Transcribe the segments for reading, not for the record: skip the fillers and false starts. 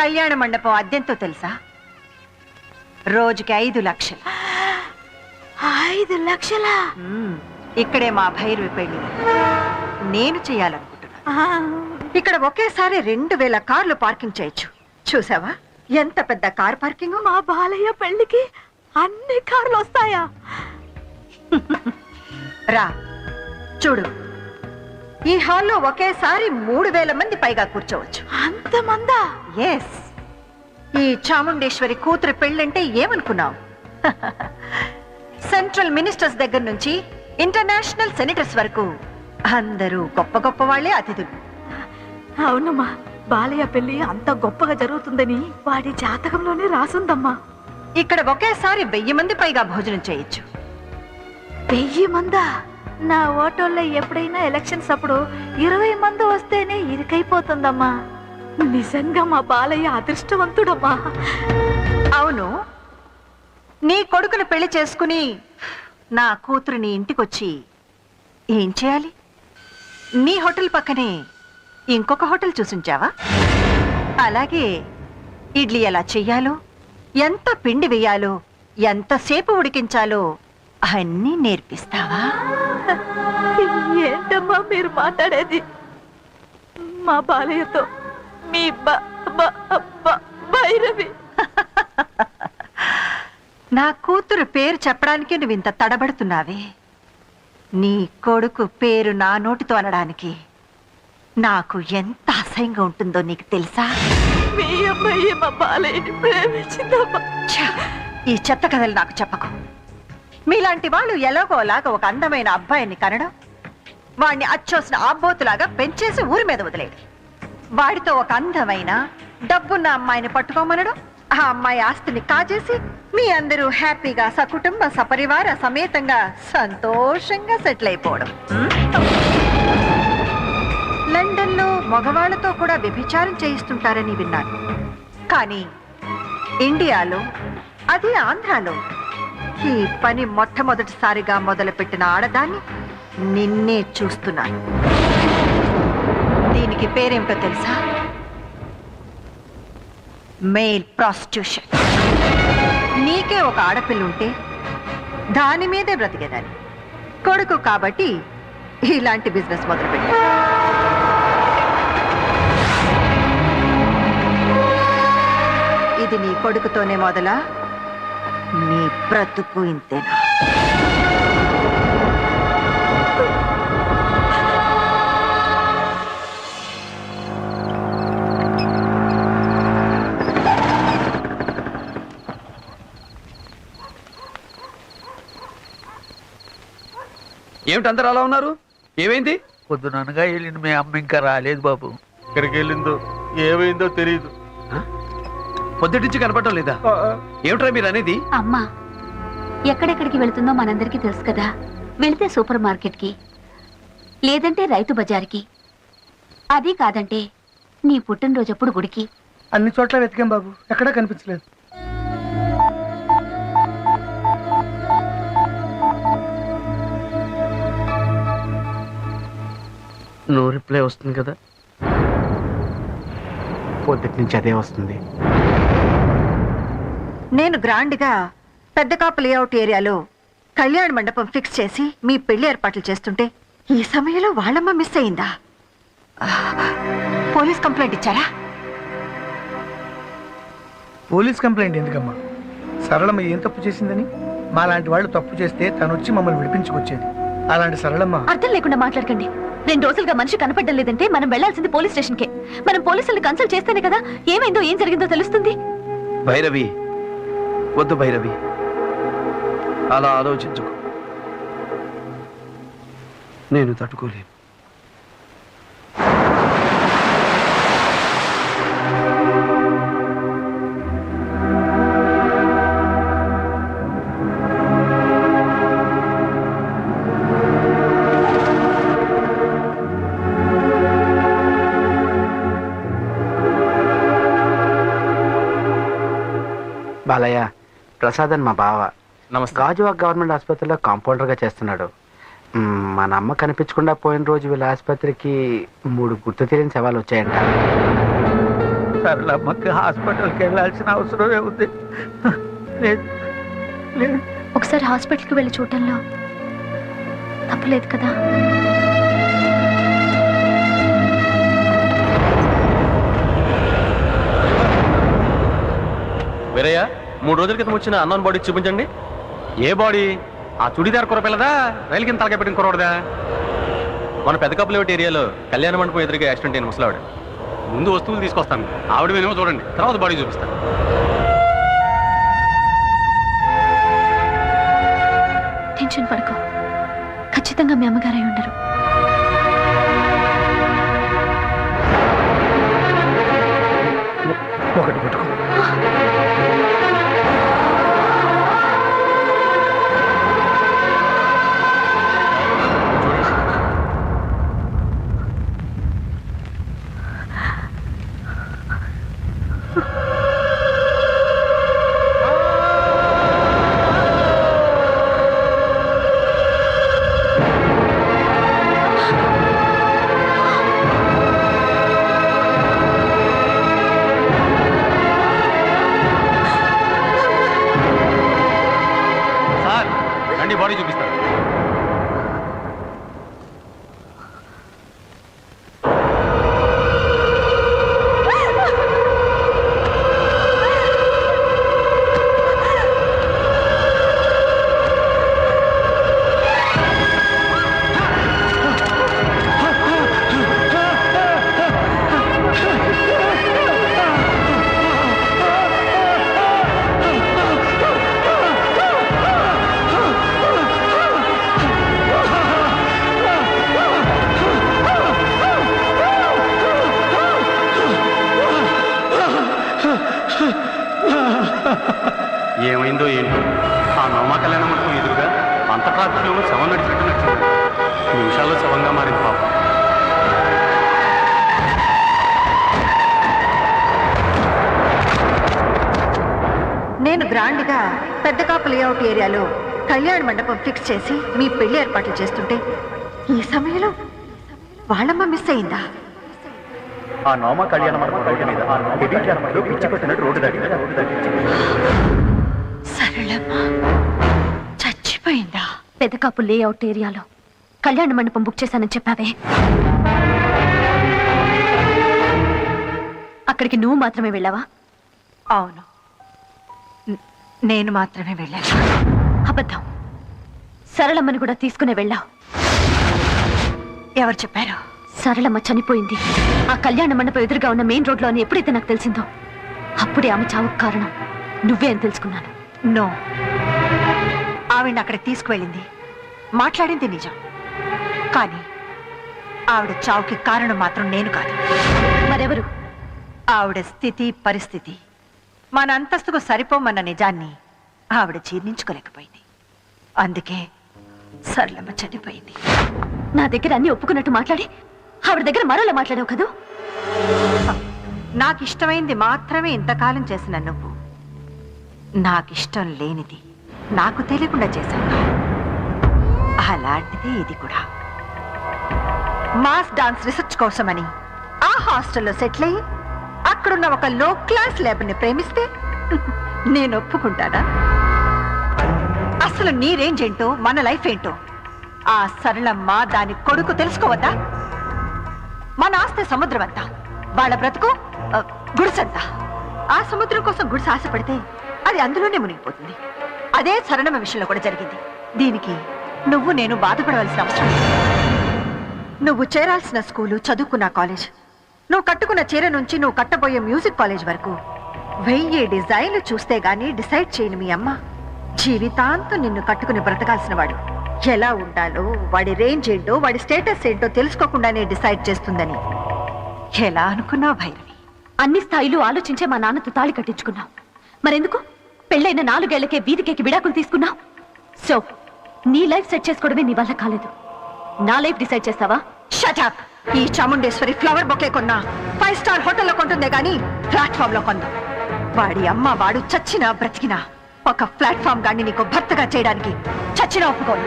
కళ్యాణ మండపం అద్దెంతో తెలుసా? రోజుకి 5 లక్షలు. 5 లక్షలా? ఇక్కడే మా భైరవి పెళ్లి నేను చేయాలనుకుంటున్నా. ఇక్కడ ఒకేసారి 2000 కార్లు పార్కింగ్ చేయొచ్చు. చూసావా ఎంత పెద్ద కార్ పార్కింగ్? మా బాలయ్య పెళ్లికి అన్ని కార్లు వస్తాయా? రా చూడు, ఈ హాల్లో ఒకేసారి 3000 మంది పైగా కూర్చోవచ్చు. అంతమందా? ఎస్. ఈ చాముండేశ్వరి కూతురు పెళ్ళంటే ఏమనుకున్నావు? సెంట్రల్ మినిస్టర్స్ దగ్గర నుంచి ఇంటర్నేషనల్ సెనేటర్స్ వరకు అందరూ గొప్ప గొప్ప వాళ్ళే అతిథులు. అవునమ్మా, బాలయ్య పెళ్లి అంత గొప్పగా జరుగుతుందని వాడి జాతకంలోనే రాసుందమ్మా. ఇక్కడ ఒకేసారి 1000 మంది పైగా భోజనం చేయొచ్చు. 1000 మందా? నా ఓటోల్లో ఎప్పుడైనా ఎలక్షన్స్ అప్పుడు 20 మంది వస్తేనే ఇరుకైపోతుందమ్మా. నిజంగా మా బాలయ్య అదృష్టవంతుడమ్మా. అవును, నీ కొడుకును పెళ్లి చేసుకుని నా కూతురుని ఇంటికొచ్చి ఏం చేయాలి? నీ హోటల్ పక్కనే ఇంకొక హోటల్ చూసుంచావా? అలాగే ఇడ్లీ ఎలా చెయ్యాలో, ఎంత పిండి వేయాలో, ఎంతసేపు ఉడికించాలో అన్నీ నేర్పిస్తావా? ఏంటమ్మా మీరు మాట్లాడేది? మా బాలయ్యతో మీ భైరవి. నా కూతురు పేరు చెప్పడానికి నువ్వు ఇంత తడబడుతున్నావే. నీ కొడుకు పేరు నా నోటితో అనడానికి నాకు ఎంత అసహ్యంగా ఉంటుందో నీకు తెలుసా? మీ అమ్మాయి మా బాలయ్యని ప్రేమించిందమ్మా. ఈ చెత్త కథలు నాకు చెప్పకు. మీలాంటి వాళ్ళు ఎలాగోలాగా ఒక అందమైన అబ్బాయిని కనడం, వాడిని అచ్చోసిన ఆబోతులాగా పెంచేసి ఊరి మీద వదిలేడు. వాడితో ఒక అందమైన డబ్బున్న అమ్మాయిని పట్టుకోమనడం, ఆ అమ్మాయి ఆస్తిని కాజేసి మీ అందరూ హ్యాపీగా సకుటుంబ సపరివార సమేతంగా సంతోషంగా సెటిల్ అయిపోవడం. లండన్లో మగవాళ్లతో కూడా వ్యభిచారం చేయిస్తుంటారని విన్నాను. కానీ ఇండియాలో, అది ఆంధ్రాలో ఈ పని మొట్టమొదటిసారిగా మొదలుపెట్టిన ఆడదాన్ని నిన్నే చూస్తున్నాను. దీనికి పేరేమిటో తెలుసా? Mail prostitution. నీకే ఒక ఆడపిల్ల ఉంటే దాని మీదే బ్రతికేదాన్ని. కొడుకు కాబట్టి ఇలాంటి బిజినెస్ మొదలుపెట్టా. ఇది నీ కొడుకుతోనే మొదలా? నీ బ్రతుకు ఇంతేనా? ఏమిటి అందరు అలా ఉన్నారు? ఏమైంది? పొద్దుననగా వెళ్ళింది మీ అమ్మ, ఇంకా రాలేదు బాబు. ఎక్కడికి వెళ్ళిందో ఏమైందో తెలియదు. పొద్దుటించి కనపడటం లేదా? ఏమిట్రా మీరు అనేది? అమ్మా ఎక్కడెక్కడికి వెళుతుందో మనందరికీ తెలుసు కదా. వెళితే సూపర్ మార్కెట్కి, లేదంటే రైతు బజార్కి, అది కాదంటే నీ పుట్టినరోజప్పుడు గుడికి. అన్ని చోట్ల వెతికాం బాబు, ఎక్కడా కనిపించలేదు. నో రిప్లై వస్తుంది కదా? పొద్దుటి నుంచి అదే వస్తుంది. నేను గ్రాండ్గా పెద్ద కాపు లేఅవుట్ ఏరియాలో కళ్యాణ మండపం ఫిక్స్ చేసి మీ పెళ్లి ఏర్పాట్లు చేస్తుంటే ఈ సమయంలో వాళ్ళమ్మ మిస్ అయిందా? పోలీస్ కంప్లైంట్ ఇచ్చారా? పోలీస్ కంప్లైంట్ ఎందుకమ్మా? సరళమ్మ ఏం తప్పు చేసిందని? మాలాంటి వాళ్ళు తప్పు చేస్తే తను వచ్చి మమ్మల్ని విడిపించుకొచ్చేది. అలాంటి సరళమ్మ. అర్థం లేకుండా మాట్లాడకండి. 2 రోజులుగా మనిషి కనపడడం లేదంటే మనం వెళ్లాల్సింది పోలీస్ స్టేషన్కే. మనం పోలీసుల్ని కన్సల్ట్ చేస్తేనే కదా ఏమైందో ఏం జరిగిందో తెలుస్తుంది. భైరవి, వద్దు భైరవి, అలా ఆలోచించుకో. నేను తట్టుకోలేను. బాలయ్య, ప్రసాద్ అని మా బావ. నమస్తే. గాజువాక్ గవర్నమెంట్ ఆసుపత్రిలో కాంపౌండర్గా చేస్తున్నాడు. మన అమ్మ కనిపించకుండా పోయిన రోజు వీళ్ళ ఆసుపత్రికి 3 గుర్తు తెలియని శవాలు వచ్చాయంట. సరళమ్మకి హాస్పిటల్కి వెళ్ళాల్సిన అవసరమే ఉంది. లేదు లేదు. ఒకసారి హాస్పిటల్కి వెళ్ళి చూడటంలో తప్పలేదు కదా. వేరయ్య 3 రోజుల క్రితం వచ్చిన అన్నోన్ బాడీ చూపించండి. ఏ బాడీ? ఆ చుడిదార్ కురపిల్లదా, రైలు కింద తలకాయ పెట్టిన కురవడదా? మన పెద్ద కప్పులేటి ఏరియాలో కళ్యాణ మండపం ఎదురుగా యాక్సిడెంట్ అయిన ముసలావిడ. ముందు వస్తువులు తీసుకొస్తాను, ఆవిడ మేనేమో చూడండి, తర్వాత బాడీ చూపిస్తాను. టెన్షన్ పడుకో, ఖచ్చితంగా మీ అమ్మగారై ఉండరు. ఒకటి పట్టుకో. సార్ రండి, బాడీ చూపిస్తాను. ఏమైందో ఏంటో, ఆ నోమా కళ్యాణ మండపం ఎదురుగా అంత ట్రాఫిక్లో శవం నడిచినట్టు నచ్చింది. నిమిషాల్లో శవంగా మారింది పాపం. నేను గ్రాండ్గా పెద్ద కాపు లేఅవుట్ ఏరియాలో కళ్యాణ మండపం ఫిక్స్ చేసి మీ పెళ్లి ఏర్పాట్లు చేస్తుంటే ఈ సమయంలో వాళ్ళమ్మ మిస్ అయిందా? ఆ నోమా కళ్యాణ మండపం రోడ్డు మీద పిచ్చి కొట్టినట్టు రోడ్డు దాటింది. సరళమ్మ చచ్చిపోయిందా? పెదకాపు లేఅవుట్ ఏరియాలో కళ్యాణ మండపం బుక్ చేశానని చెప్పావే, అక్కడికి నువ్వు మాత్రమే వెళ్ళావా? అవును, నేను మాత్రమే వెళ్ళాను. అబద్ధం. సరళమ్మని కూడా తీసుకునే వెళ్ళావు. ఎవరు చెప్పారు? సరళమ్మ చనిపోయింది ఆ కళ్యాణ మండపం ఎదురుగా ఉన్న మెయిన్ రోడ్లో అని ఎప్పుడైతే నాకు తెలిసిందో అప్పుడే ఆమె చావుకు కారణం నువ్వే అని తెలుసుకున్నాను. నో, ఆవిడ అక్కడికి తీసుకువెళ్ళింది, మాట్లాడింది నిజం. కానీ ఆవిడ చావుకి కారణం మాత్రం నేను కాదు. మరెవరు? ఆవిడ స్థితి పరిస్థితి మన అంతస్తుకు సరిపోమన్న నిజాన్ని ఆవిడ జీర్ణించుకోలేకపోయింది. అందుకే సరళమ్మ చనిపోయింది. నా దగ్గర అన్ని ఒప్పుకున్నట్టు మాట్లాడి ఆవిడ దగ్గర మరోలా మాట్లాడావు కదూ. నాకు ఇష్టమైంది మాత్రమే ఇంతకాలం చేసిన నువ్వు నాకిష్టం లేనిది నాకు తెలియకుండా చేశావు. అలాంటిదే ఇది కూడా. మాస్ డాన్స్ రీసెర్చ్ కోసమని ఆ హాస్టల్లో సెటిల్ అయ్యి అక్కడున్న ఒక లో క్లాస్ లేబర్ని ప్రేమిస్తే నేను ఒప్పుకుంటానా? అసలు నీ రేంజ్ ఏంటో, మన లైఫ్ ఏంటో ఆ సరళమ్మ దాని కొడుకు తెలుసుకోవద్దా? మన ఆస్తి సముద్రం అంతా, వాళ్ళ బ్రతుకు గుడిసంతా. ఆ సముద్రం కోసం గుడిసె ఆశపడితే అది అందులోనే మునిగిపోతుంది. అదే సరళమ్మ విషయంలో కూడా జరిగింది. దీనికి నువ్వు నేను బాధపడవలసిన అవసరం లేదు. నువ్వు చేరాల్సిన స్కూలు, చదువుకున్న కాలేజ్, నువ్వు కట్టుకున్న చీర నుంచి నువ్వు కట్టబోయే మ్యూజిక్ కాలేజ్ వరకు 1000 డిజైన్లు చూస్తే గానీ డిసైడ్ చేయని మీ అమ్మ జీవితాంతం నిన్ను కట్టుకుని బ్రతకాల్సిన వాడు ఎలా ఉండాలో, వాడి రేంజ్ ఏంటో, వాడి స్టేటస్ ఏంటో తెలుసుకోకుండానే డిసైడ్ చేస్తుందని ఎలా అనుకున్నావు భైరవి? అన్ని స్థాయిలు ఆలోచించే మా నాన్నతో తాళి కట్టించుకున్నావు. మరెందుకు పెళ్ళైన 4 ఏళ్లకే వీధికేకి విడాకులు తీసుకున్నావు? సో నీ లైఫ్ సెట్ చేసుకోవడమే నీ వల్ల కాలేదు. నా లైఫ్ డిసైడ్ చేస్తావా? Shut up. ఈ చాముండేశ్వరి ఫ్లవర్ బొకే కొన్నా 5 స్టార్ హోటల్లో కొంటుందే గానీ ప్లాట్ఫామ్ లో కొందా. వాడి అమ్మ వాడు చచ్చినా బ్రతికినా ఒక ప్లాట్ఫామ్ గాని నీకు భర్తగా చేయడానికి చచ్చినా ఒప్పుకోను.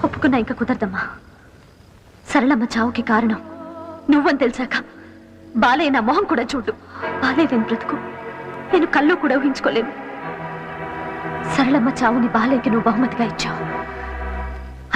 ఒప్పుకున్నా ఇంకా కుదరదమ్మా. సరళమ్మ చావుకి కారణం నువ్వని తెలిసాక బాలయ్య నా మొహం కూడా చూడు. బాలేదని బ్రతుకు నేను కళ్ళు కూడా ఊహించుకోలేను. సరళమ్మ చావుని బాలయ్యకి నువ్వు బహుమతిగా ఇచ్చావు.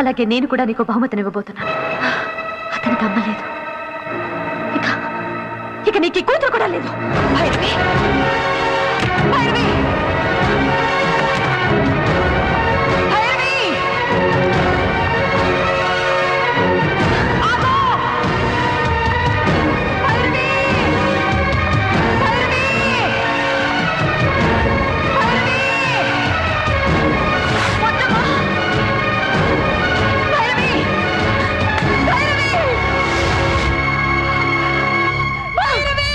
అలాగే నేను కూడా నీకు బహుమతిని ఇవ్వబోతున్నాను. అతనికి అమ్మ లేదు, ఇక నీకు ఈ కూతురు కూడా లేదు. భైరవి, భైరవి, భైరవి! ఆగో! భైరవి! భైరవి! భైరవి! వద్దమ్మా! భైరవి! భైరవి! భైరవి!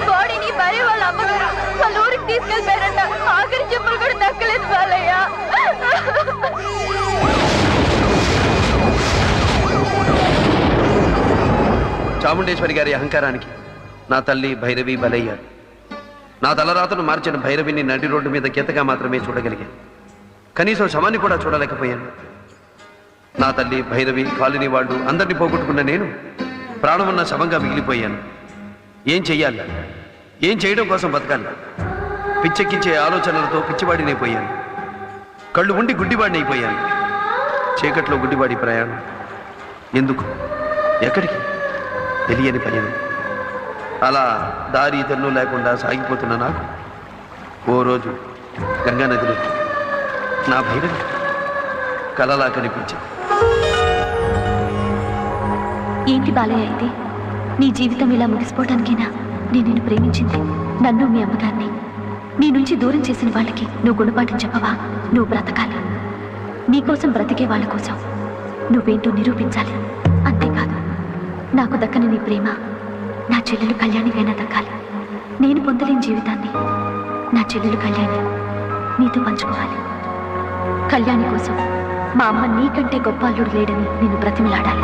బాడీని భార్య వాళ్ళ అమ్మగారు వాళ్ళ ఊరికి తీసుకెళ్ళిపోయారంట. ఆఖరి చెప్పులు కూడా దక్కలేదు బాలయ్య. చాముండేశ్వరి గారి అహంకారానికి నా తల్లి భైరవి బలయ్యారు. నా తలరాతను మార్చిన భైరవిని నడి రోడ్డు మీద గీతగా మాత్రమే చూడగలిగాను. కనీసం శవాన్ని కూడా చూడలేకపోయాను. నా తల్లి భైరవి కాలనీ వాళ్ళు అందరినీ పోగొట్టుకున్న నేను ప్రాణమున్న శవంగా మిగిలిపోయాను. ఏం చెయ్యాలి? ఏం చేయడం కోసం బతకాలి? పిచ్చెక్కించే ఆలోచనలతో పిచ్చివాడినైపోయాను. కళ్ళు ఉండి గుడ్డివాడినైపోయాను. చీకట్లో గుడ్డివాడి ప్రయాణం ఎందుకు? ఎక్కడికి? తెలియని పని. అలా దారి తెన్ను లేకుండా సాగిపోతున్న నాకు ఓ రోజు గంగానదిలో నా భైరవి కలలా కనిపించింది. ఏంటి బాలయ్య ఇది? నీ జీవితం ఇలా ముగిసిపోవడానికైనా నేను నిన్ను ప్రేమించింది. నన్ను మీ అమ్మగారిని నీ నుంచి దూరం చేసిన వాళ్ళకి నువ్వు గుణపాఠం చెప్పవా? నువ్వు బ్రతకాలి. నీకోసం బ్రతికే వాళ్ళ కోసం నువ్వేంటో నిరూపించాలి. అంతేకాదు, నాకు దక్కని నీ ప్రేమ నా చెల్లెలు కళ్యాణికైనా దక్కాలి. నేను పొందలేని జీవితాన్ని నా చెల్లెలు కళ్యాణి నీతో పంచుకోవాలి. కళ్యాణి కోసం మా అమ్మ నీకంటే గొప్ప అల్లుడు లేడని నేను బ్రతిమిలాడాలి.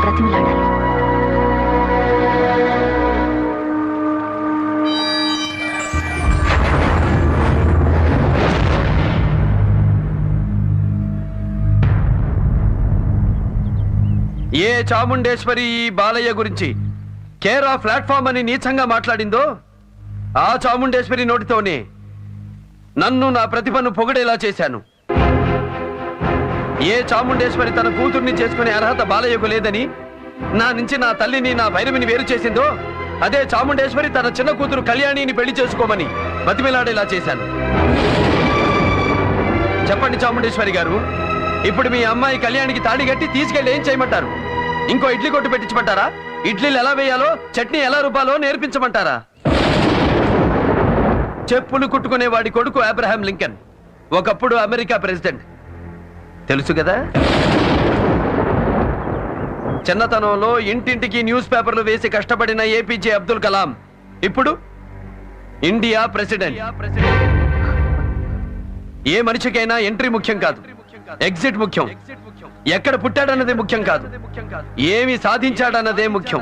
ఏ చాముండేశ్వరి ఈ బాలయ్య గురించి కేరా ప్లాట్ఫామ్ అని నీచంగా మాట్లాడిందో ఆ చాముండేశ్వరి నోటితోనే నన్ను నా ప్రతిభను పొగడేలా చేశాను. ఏ చాముండేశ్వరి తన కూతుర్ని చేసుకునే అర్హత బాలయ్యకు లేదని నా నుంచి నా తల్లిని నా భైరవిని వేరు చేసిందో అదే చాముండేశ్వరి తన చిన్న కూతురు కళ్యాణిని పెళ్లి చేసుకోమని బతిమిలాడేలా చేశాను. చెప్పండి చాముండేశ్వరి గారు, ఇప్పుడు మీ అమ్మాయి కళ్యాణికి తాళి కట్టి తీసుకెళ్ళి ఏం చేయమంటారు? ఇంకో ఇడ్లీ కొట్టు పెట్టించమంటారా? ఇడ్లీలు ఎలా వేయాలో, చట్నీ ఎలా రుబ్బాలో నేర్పించమంటారా? చెప్పులు కుట్టుకునే వాడి కొడుకు అబ్రహాం లింకన్ ఒకప్పుడు అమెరికా ప్రెసిడెంట్, తెలుసు కదా? చిన్నతనంలో ఇంటింటికి న్యూస్ పేపర్లు వేసి కష్టపడిన ఏపీజే అబ్దుల్ కలాం ఇప్పుడు ఇండియా ప్రెసిడెంట్. ఏ మనిషికైనా ఎంట్రీ ముఖ్యం కాదు, ఎగ్జిట్ ముఖ్యం. ఎక్కడ పుట్టాడన్నదే ముఖ్యం కాదు, ఏమి సాధించాడన్నదే ముఖ్యం.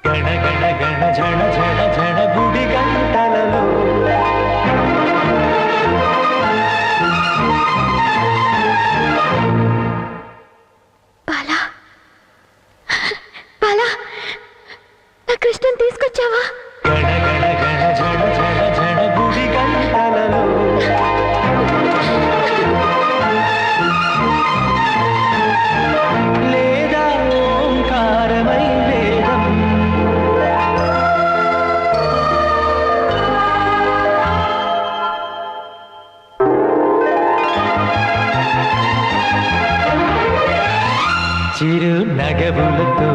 గణ గణ గణ జన జన చిరు నగవులతో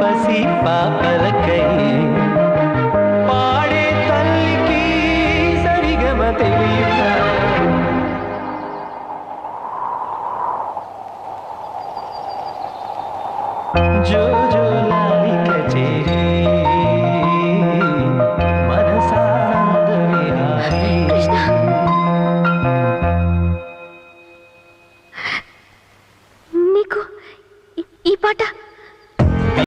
పసి పాపలకై పాడే తల్లికి సరిగమ తెలియదా జో